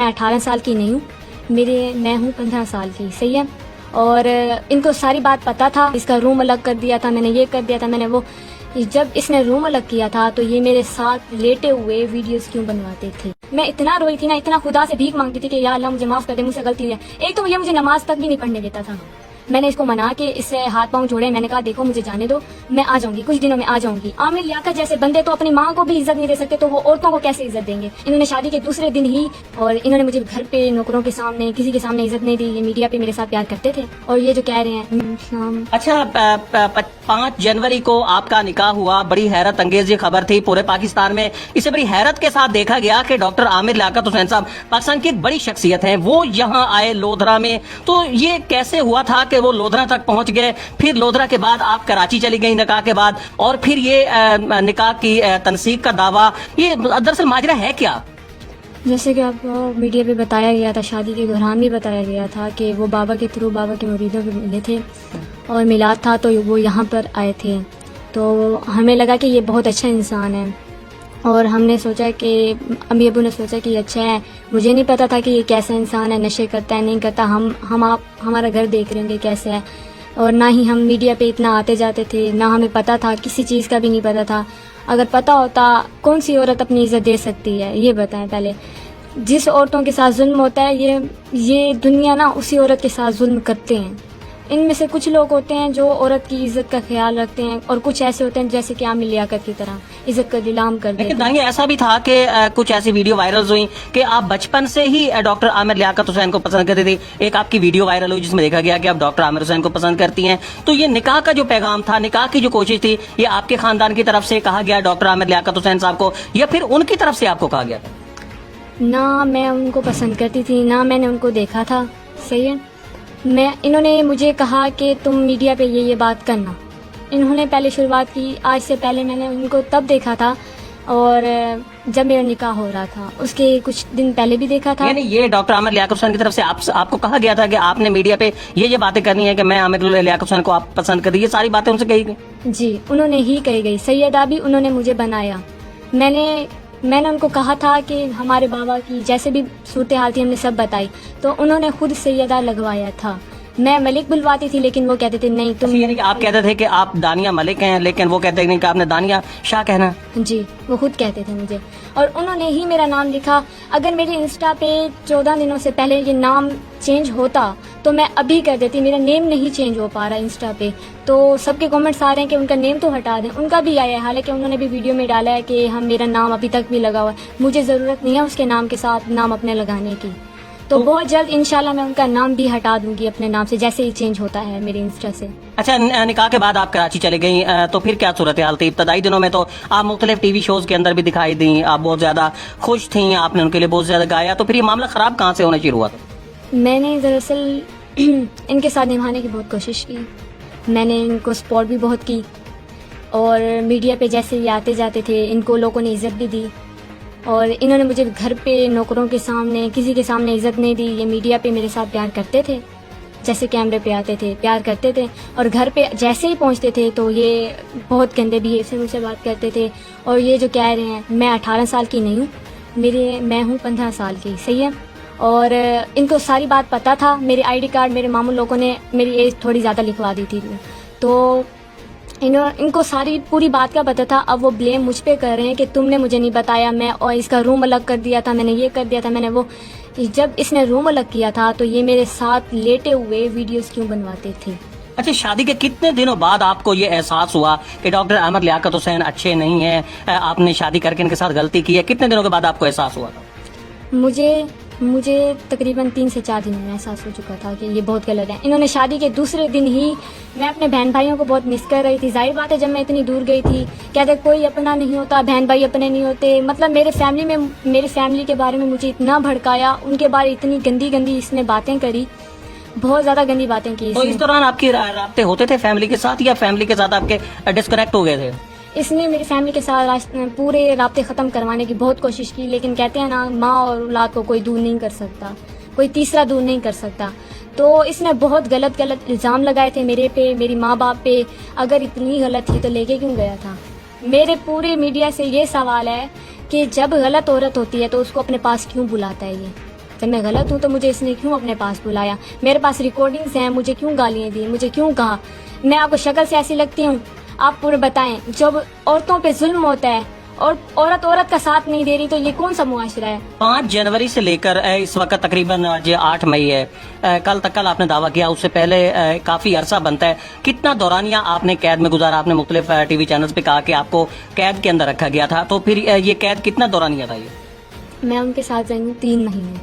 18 साल की नहीं हूँ, मैं हूँ 15 साल की, सही है। और इनको सारी बात पता था, इसका रूम अलग कर दिया था मैंने, ये कर दिया था मैंने वो। जब इसने रूम अलग किया था तो ये मेरे साथ लेटे हुए वीडियोस क्यों बनवाते थे। मैं इतना रोई थी ना, इतना खुदा से भीख मांगती थी कि या अल्लाह मुझे माफ कर दे, मुझसे गलती हुई है। एक तो ये मुझे नमाज तक भी नहीं पढ़ने देता था। मैंने इसको मना के इससे हाथ पांव जोड़े, मैंने कहा देखो मुझे जाने दो, मैं आ जाऊंगी, कुछ दिनों में आ जाऊंगी। आमिर लियाकत जैसे बंदे तो अपनी माँ को भी इज्जत नहीं दे सकते, तो वो औरतों को कैसे इज्जत देंगे। इन्होंने शादी के दूसरे दिन ही, और इन्होंने मुझे घर पे नौकरों के सामने किसी के सामने इज्जत नहीं दी। ये मीडिया पे मेरे साथ प्यार करते थे, और ये जो कह रहे हैं। अच्छा, 5 जनवरी को आपका निकाह हुआ, बड़ी हैरत अंगेज ये खबर थी पूरे पाकिस्तान में। इसे बड़ी हैरत के साथ देखा गया कि डॉक्टर आमिर लियाकत हुसैन साहब पाकिस्तान की एक बड़ी शख्सियत हैं, वो यहाँ आए लोधरा में। तो ये कैसे हुआ था कि वो लोधरा तक पहुंच गए, फिर लोधरा के बाद आप कराची चली गई निकाह के बाद, और फिर ये निकाह की तनसीक का दावा, ये दरअसल माजरा है क्या? जैसे कि आपको मीडिया पे बताया गया था, शादी के दौरान भी बताया गया था कि वो बाबा के थ्रू बाबा के मुरीदों को मिले थे और मिलाद था, तो वो यहाँ पर आए थे। तो हमें लगा कि ये बहुत अच्छा इंसान है, और हमने सोचा कि अम्मी अबू ने सोचा कि ये अच्छा है। मुझे नहीं पता था कि ये कैसा इंसान है, नशे करता है नहीं करता। आप हमारा घर देख रहे होंगे कैसे है, और ना ही हम मीडिया पे इतना आते जाते थे, ना हमें पता था, किसी चीज़ का भी नहीं पता था। अगर पता होता, कौन सी औरत अपनी इज्जत दे सकती है, ये बताएं पहले। जिस औरतों के साथ जुल्म होता है, ये दुनिया ना उसी औरत के साथ जुल्म करते हैं। इनमें से कुछ लोग होते हैं जो औरत की इज्जत का ख्याल रखते हैं, और कुछ ऐसे होते हैं जैसे कि आमिर लियाकत की तरह इज्जत का नीलाम कर देते हैं। लेकिन दानिया, ऐसा भी था कि कुछ ऐसी वीडियो वायरल हुई कि आप बचपन से ही डॉक्टर आमिर लियाकत हुसैन को पसंद करती थी। एक आपकी वीडियो वायरल हुई जिसमें देखा गया कि आप डॉक्टर आमिर हुसैन को पसंद करती हैं। तो ये निकाह का जो पैगाम था, निकाह की जो कोशिश थी, ये आपके खानदान की तरफ से कहा गया डॉक्टर आमिर लियाकत हुसैन साहब को, या फिर उनकी तरफ से आपको कहा गया था? ना मैं उनको पसंद करती थी, ना मैंने उनको देखा था, सही है। इन्होंने मुझे कहा कि तुम मीडिया पे ये बात करना। इन्होंने पहले शुरुआत की, आज से पहले मैंने उनको तब देखा था, और जब मेरा निकाह हो रहा था उसके कुछ दिन पहले भी देखा था। यानी ये डॉक्टर आमिर लियाकत हुसैन की तरफ से आपको कहा गया था कि आपने मीडिया पे ये बातें करनी है कि मैं आमिर लियाकत हुसैन को आप पसंद कर, ये सारी बातें उनसे कही गई? जी, उन्होंने ही कही गई। सैयदा भी उन्होंने मुझे बनाया। मैंने उनको कहा था कि हमारे बाबा की जैसे भी सूरत हाल थी हमने सब बताई, तो उन्होंने खुद सैयदा लगवाया था। मैं मलिक बुलवाती थी, लेकिन वो कहते थे नहीं तुम। यानी कि आप कहते थे कि आप दानिया मलिक हैं, लेकिन वो कहते नहीं कि आपने दानिया शाह कहना? जी, वो खुद कहते थे मुझे, और उन्होंने ही मेरा नाम लिखा। अगर मेरे इंस्टा पे 14 दिनों से पहले ये नाम चेंज होता तो मैं अभी कर देती। मेरा नेम नहीं चेंज हो पा रहा इंस्टा पे, तो सबके कमेंट्स आ रहे हैं कि उनका नेम तो हटा दें। उनका भी आया है, हालांकि उन्होंने भी वीडियो में डाला है कि हम मेरा नाम अभी तक भी लगा हुआ है। मुझे ज़रूरत नहीं है उसके नाम के साथ नाम अपने लगाने की। तो बहुत जल्द इंशाल्लाह मैं उनका नाम भी हटा दूंगी अपने नाम से, जैसे ही चेंज होता है मेरे इंस्टा से। अच्छा, निकाह के बाद आप कराची चले गई, तो फिर क्या सूरत हाल थी? इब्तदाई दिनों में तो आप मुख्तलिफ टीवी शोज के अंदर भी दिखाई दी, आप बहुत ज्यादा खुश थी, आपने उनके लिए बहुत ज्यादा गाया। तो फिर ये मामला खराब कहाँ से होना शुरू हुआ था? मैंने दरअसल इनके साथ निभाने की बहुत कोशिश की, मैंने इनको सपोर्ट भी बहुत की, और मीडिया पे जैसे ये आते जाते थे इनको लोगों ने इज्जत भी दी, और इन्होंने मुझे घर पे नौकरों के सामने किसी के सामने इज्जत नहीं दी। ये मीडिया पे मेरे साथ प्यार करते थे, जैसे कैमरे पे आते थे प्यार करते थे, और घर पे जैसे ही पहुंचते थे तो ये बहुत गंदे बिहेव से मुझसे बात करते थे। और ये जो कह रहे हैं मैं 18 साल की नहीं हूँ, मैं हूँ 15 साल की, सही है। और इनको सारी बात पता था। मेरे ID कार्ड मेरे मामू लोगों ने मेरी एज थोड़ी ज़्यादा लिखवा दी थी, तो इनको सारी पूरी बात का पता था। अब वो ब्लेम मुझ पे कर रहे हैं कि तुमने मुझे नहीं बताया, मैं और इसका रूम अलग कर दिया था, मैंने ये कर दिया था, मैंने वो। जब इसने रूम अलग किया था तो ये मेरे साथ लेटे हुए वीडियोस क्यों बनवाते थे। अच्छा, शादी के कितने दिनों बाद आपको ये एहसास हुआ कि डॉक्टर आमिर लियाकत हुसैन अच्छे नहीं है, आपने शादी करके इनके साथ गलती की है? कितने दिनों के बाद आपको एहसास हुआ था? मुझे तकरीबन 3 से 4 दिनों में एहसास हो चुका था कि ये बहुत गलत है। इन्होंने शादी के दूसरे दिन ही, मैं अपने बहन भाइयों को बहुत मिस कर रही थी। जाहिर बात है, जब मैं इतनी दूर गई थी, कहते कोई अपना नहीं होता, बहन भाई अपने नहीं होते। मतलब मेरे फैमिली के बारे में मुझे इतना भड़काया, उनके बारे इतनी गंदी गंदी इसने बातें करी, बहुत ज़्यादा गंदी बातें की। तो इस दौरान आपके राब्ते होते थे फैमिली के साथ, या फैमिली के साथ आपके डिस्कनेक्ट हो गए थे? इसने मेरी फैमिली के साथ पूरे राब्ते ख़त्म करवाने की बहुत कोशिश की, लेकिन कहते हैं ना, माँ और औलाद को कोई दूर नहीं कर सकता, कोई तीसरा दूर नहीं कर सकता। तो इसने बहुत गलत इल्ज़ाम लगाए थे मेरे पे, मेरी माँ बाप पे। अगर इतनी गलत थी तो लेके क्यों गया था? मेरे पूरे मीडिया से ये सवाल है कि जब गलत औरत होती है तो उसको अपने पास क्यों बुलाता है ये? جب میں غلط ہوں تو مجھے اس نے کیوں اپنے پاس بلایا؟ میرے پاس ریکارڈنگز ہیں، مجھے کیوں گالیاں دی، مجھے کیوں کہا؟ میں آپ کو شکل سے ایسی لگتی ہوں؟ آپ پورے بتائیں، جب عورتوں پہ ظلم ہوتا ہے اور عورت کا ساتھ نہیں دے رہی تو یہ کون سا معاشرہ ہے؟ 5 جنوری سے لے کر اس وقت تقریباً آج 8 مئی ہے، کل آپ نے دعویٰ کیا، اس سے پہلے کافی عرصہ بنتا ہے، کتنا دورانیہ آپ نے قید میں گزارا؟ آپ نے مختلف ٹی وی چینلز پہ کہا کہ آپ کو قید کے اندر رکھا گیا تھا، تو پھر یہ قید کتنا دورانیہ تھا؟ یہ میں ان کے ساتھ رہی ہوں 3 مہینے،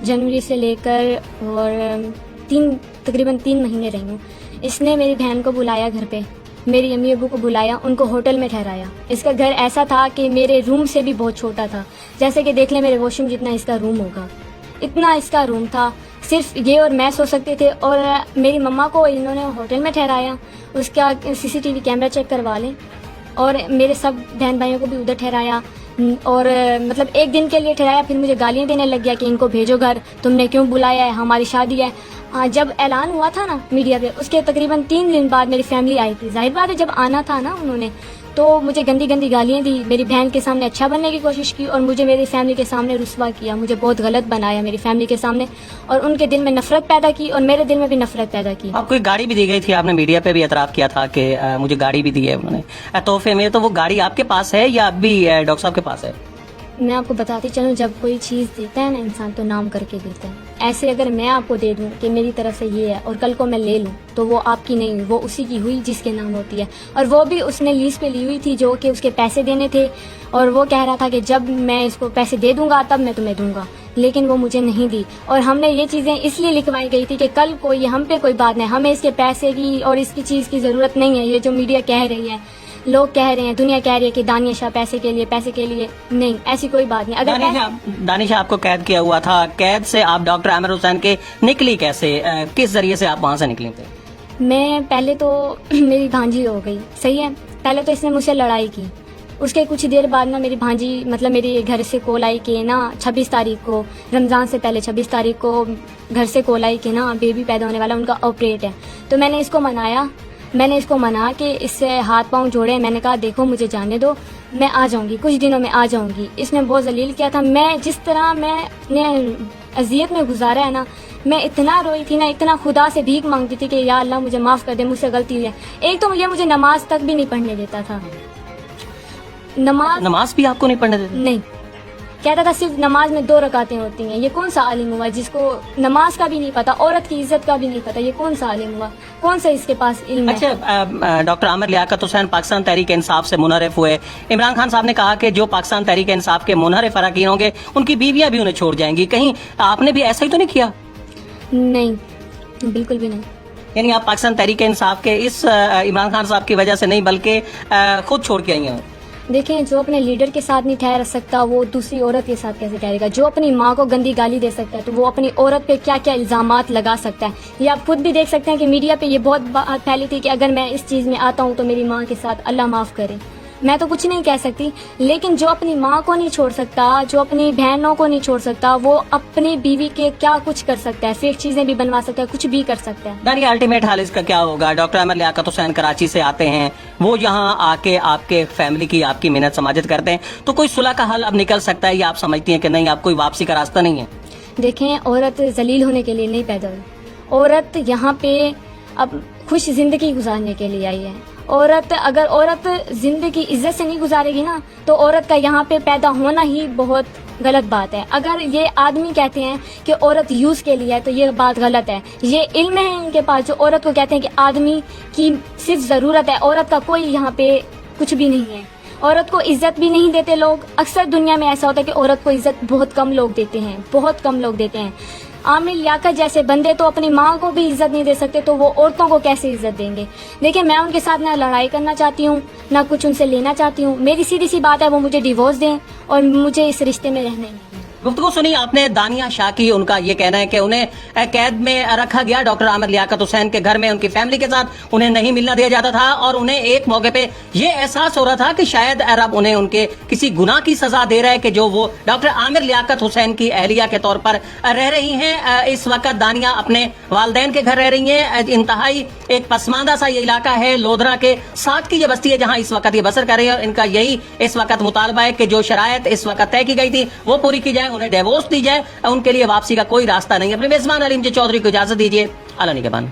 جنوری سے لے کر، اور تقریباً 3 مہینے رہی ہوں۔ اس نے میری بہن کو بلایا گھر پہ، میری امی ابو کو بلایا، ان کو ہوٹل میں ٹھہرایا۔ اس کا گھر ایسا تھا کہ میرے روم سے بھی بہت چھوٹا تھا، جیسے کہ دیکھ لیں میرے واش روم جتنا اس کا روم ہوگا، اتنا اس کا روم تھا، صرف یہ اور میں سو سکتے تھے۔ اور میری مما کو انہوں نے ہوٹل میں ٹھہرایا، اس کا CCTV کیمرہ چیک کروا لیں، اور میرے سب بہن بھائیوں کو بھی ادھر ٹھہرایا، اور مطلب 1 دن کے لیے ٹھہرایا۔ پھر مجھے گالیاں دینے لگ گیا کہ ان کو بھیجو گھر، تم نے کیوں بلایا ہے، ہماری شادی ہے۔ جب اعلان ہوا تھا نا میڈیا پہ، اس کے تقریباً 3 دن بعد میری فیملی آئی تھی۔ ظاہر بات ہے جب آنا تھا نا انہوں نے، تو مجھے گندی گندی گالیاں دی، میری بہن کے سامنے اچھا بننے کی کوشش کی، اور مجھے میری فیملی کے سامنے رسوا کیا، مجھے بہت غلط بنایا میری فیملی کے سامنے، اور ان کے دل میں نفرت پیدا کی، اور میرے دل میں بھی نفرت پیدا کی۔ آپ کو ایک گاڑی بھی دی گئی تھی، آپ نے میڈیا پہ بھی اعتراف کیا تھا کہ مجھے گاڑی بھی دی ہے انہوں نے تحفے میں، تو وہ گاڑی آپ کے پاس ہے یا اب بھی ڈاکٹر صاحب کے پاس ہے؟ میں آپ کو بتاتی چلوں، جب کوئی چیز دیتا ہے نا انسان تو نام کر کے دیتا ہے۔ ایسے اگر میں آپ کو دے دوں کہ میری طرف سے یہ ہے، اور کل کو میں لے لوں، تو وہ آپ کی نہیں ہوئی، وہ اسی کی ہوئی جس کے نام ہوتی ہے، اور وہ بھی اس نے لیز پہ لی ہوئی تھی، جو کہ اس کے پیسے دینے تھے، اور وہ کہہ رہا تھا کہ جب میں اس کو پیسے دے دوں گا تب میں تمہیں دوں گا، لیکن وہ مجھے نہیں دی۔ اور ہم نے یہ چیزیں اس لیے لکھوائی گئی تھی کہ کل کو یہ ہم پہ کوئی بات نہیں، ہمیں اس کے پیسے کی اور اس کی چیز کی ضرورت نہیں ہے۔ یہ جو میڈیا کہہ رہی ہے، لوگ کہہ رہے ہیں، دنیا کہہ رہی ہے کہ دانیہ شاہ پیسے کے لیے، نہیں، ایسی کوئی بات نہیں۔ اگر دانش آپ کو قید کیا ہوا تھا، قید سے آپ ڈاکٹر عامر حسین کے نکلی کیسے؟ کس ذریعے سے آپ وہاں سے نکلی تھے؟ میں پہلے تو میری بھانجی ہو گئی، صحیح ہے، پہلے تو اس نے مجھ سے لڑائی کی، اس کے کچھ دیر بعد نا میری بھانجی مطلب میرے گھر سے کال آئی کہ نا 26 تاریخ کو، رمضان سے پہلے 26 تاریخ کو گھر سے کال آئی کہ نا بیبی پیدا ہونے والا، ان کا آپریٹ ہے۔ تو میں نے اس کو منا کہ اس سے ہاتھ پاؤں جوڑے، میں نے کہا دیکھو مجھے جانے دو، میں آ جاؤں گی، کچھ دنوں میں آ جاؤں گی۔ اس نے بہت ذلیل کیا تھا، میں جس طرح میں نے اذیت میں گزارا ہے نا، میں اتنا روئی تھی نا، اتنا خدا سے بھیک مانگتی تھی کہ یا اللہ مجھے معاف کر دے، مجھ سے غلطی ہوئی ہے۔ ایک تو یہ مجھے نماز تک بھی نہیں پڑھنے دیتا تھا، نماز بھی آپ کو نہیں پڑھنے دیتے؟ نہیں، کہتا تھا صرف نماز میں 2 رکعتیں ہوتی ہیں۔ یہ کون سا عالم ہوا جس کو نماز کا بھی نہیں پتا، عورت کی عزت کا بھی نہیں پتا؟ یہ کون سا عالم ہوا، کون سا اس کے پاس علم ہے؟ اچھا، ڈاکٹر عامر لیاقت حسین پاکستان تحریک انصاف سے منحرف ہوئے، عمران خان صاحب نے کہا کہ جو پاکستان تحریک انصاف کے منحرف اراکین ہوں گے ان کی بیویاں بھی انہیں چھوڑ جائیں گی، کہیں آپ نے بھی ایسا ہی تو نہیں کیا؟ نہیں، بالکل بھی نہیں۔ یعنی آپ پاکستان تحریک انصاف کے اس عمران خان صاحب کی وجہ سے نہیں بلکہ خود چھوڑ کے آئی ہیں؟ دیکھیں، جو اپنے لیڈر کے ساتھ نہیں ٹھہر سکتا وہ دوسری عورت کے ساتھ کیسے ٹھہرے گا؟ جو اپنی ماں کو گندی گالی دے سکتا ہے تو وہ اپنی عورت پہ کیا کیا الزامات لگا سکتا ہے؟ یہ آپ خود بھی دیکھ سکتے ہیں کہ میڈیا پہ یہ بہت بات پھیلی تھی کہ اگر میں اس چیز میں آتا ہوں تو میری ماں کے ساتھ اللہ معاف کرے۔ میں تو کچھ نہیں کہہ سکتی، لیکن جو اپنی ماں کو نہیں چھوڑ سکتا، جو اپنی بہنوں کو نہیں چھوڑ سکتا، وہ اپنی بیوی کے کیا کچھ کر سکتا ہے؟ فیک چیزیں بھی بنوا سکتا ہے، کچھ بھی کر سکتا ہے۔ دانیہ، الٹیمیٹ حال اس کا کیا ہوگا؟ ڈاکٹر عامر لیاقت حسین کراچی سے آتے ہیں، وہ یہاں آ کے آپ کے فیملی کی، آپ کی محنت سماجت کرتے ہیں، تو کوئی صلح کا حل اب نکل سکتا ہے یا آپ سمجھتی ہیں کہ نہیں، آپ کوئی واپسی کا راستہ نہیں ہے؟ دیکھیں، عورت ذلیل ہونے کے لیے نہیں پیدا ہوئی، عورت یہاں پہ اب خوش زندگی گزارنے کے لیے آئی ہے۔ اگر عورت زندگی عزت سے نہیں گزارے گی نا تو عورت کا یہاں پہ پیدا ہونا ہی بہت غلط بات ہے۔ اگر یہ آدمی کہتے ہیں کہ عورت یوز کے لیے ہے تو یہ بات غلط ہے۔ یہ علم ہے ان کے پاس جو عورت کو کہتے ہیں کہ آدمی کی صرف ضرورت ہے، عورت کا کوئی یہاں پہ کچھ بھی نہیں ہے۔ عورت کو عزت بھی نہیں دیتے لوگ، اکثر دنیا میں ایسا ہوتا ہے کہ عورت کو عزت بہت کم لوگ دیتے ہیں، بہت کم لوگ دیتے ہیں۔ عامر لیاقت جیسے بندے تو اپنی ماں کو بھی عزت نہیں دے سکتے تو وہ عورتوں کو کیسے عزت دیں گے؟ دیکھیں، میں ان کے ساتھ نہ لڑائی کرنا چاہتی ہوں، نہ کچھ ان سے لینا چاہتی ہوں۔ میری سیدھی سی بات ہے، وہ مجھے ڈیورس دیں اور مجھے اس رشتے میں رہنا نہیں۔ گفتگو سنی آپ نے دانیہ شاہ کی، ان کا یہ کہنا ہے کہ انہیں قید میں رکھا گیا ڈاکٹر عامر لیاقت حسین کے گھر میں، ان کی فیملی کے ساتھ انہیں نہیں ملنا دیا جاتا تھا، اور انہیں ایک موقع پہ یہ احساس ہو رہا تھا کہ شاید رب انہیں ان کے کسی گناہ کی سزا دے رہا ہے کہ جو وہ ڈاکٹر عامر لیاقت حسین کی اہلیہ کے طور پر رہ رہی ہیں۔ اس وقت دانیہ اپنے والدین کے گھر رہ رہی ہیں، انتہائی ایک پسماندہ سا یہ علاقہ ہے، لودھرا کے ساتھ کی یہ بستی ہے جہاں اس وقت یہ بسر کر رہی ہے، اور ان کا یہی اس وقت مطالبہ ہے کہ جو شرائط اس وقت طے کی گئی تھی وہ پوری کی جائے۔ उन्हें डिवोर्स दी जाए, उनके लिए वापसी का कोई रास्ता नहीं है। अपने मेजबान अलीम जी चौधरी को इजाजत दीजिए। अल्लाह निगहबान।